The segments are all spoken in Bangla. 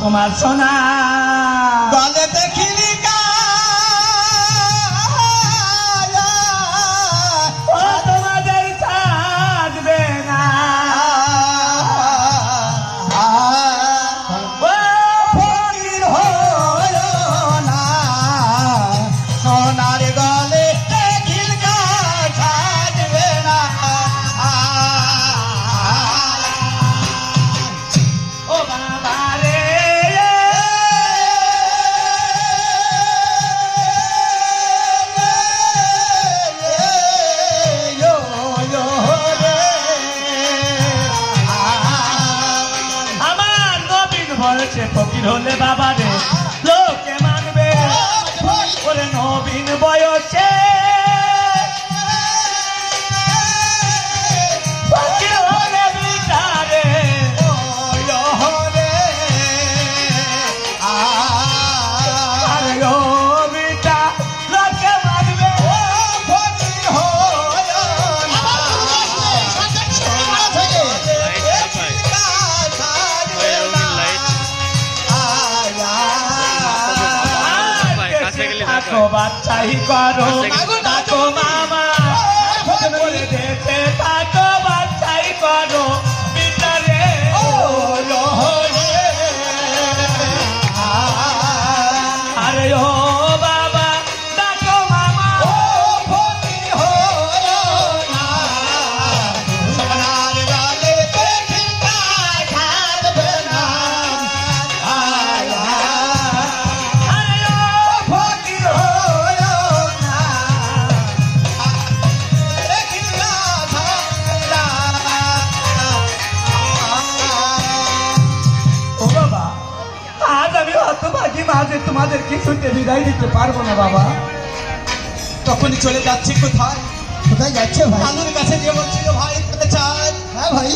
তোমার সোনা গলে দেখিলি ও তোমাদের থাকবে না ও ফকির হলো না সোনার গলে দেখিল থাকবে না ও বাবা রে আমার নবীন বলেছে ফকির হলে বাবা রে লোকে মানবে ওরে নবীন বয়সে ফকির হলে বিচারে আরে ও বিটা লোকে মানবে থাকো বাচ্চাই করো থাকো মামা বলে দেশে থাকো বাচ্চাই করো বিচারে আরে ও বাবা ডাকো মামা আরে ও ফকির হলো না ও বাবা আজ আমি হতভাগী মাঝে তোমাদের কিছুতে বিদায় দিতে পারবো না বাবা তখনই চলে যাচ্ছে কোথায় কোথায় যাচ্ছে ভাই? কালুর কাছে যে বলছিল ভাই কোথায় চান হ্যাঁ ভাই।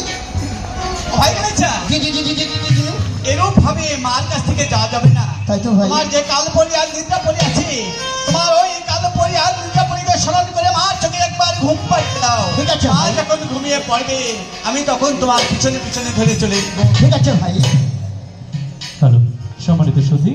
ভাই কোথায় চান জি জি জি জি জি জি জি। এরূপ ভাবে মার কাছ থেকে যাওয়া যাবে না তাই তো ভাই। তোমার যে কাল পরি আর নিদ্রা পরি আছে তোমার ওই কাল পরি আর নিদ্রা পরিকে স্মরণ করে মার চোখে একবার ঘুম পাইতে দাও ঠিক আছে মা ভাই। যখন ঘুমিয়ে পড়বে আমি তখন তোমার পিছনে পিছনে ধরে চলে আসবো ঠিক আছে ভাই। হ্যালো সম্মানিত সুধী,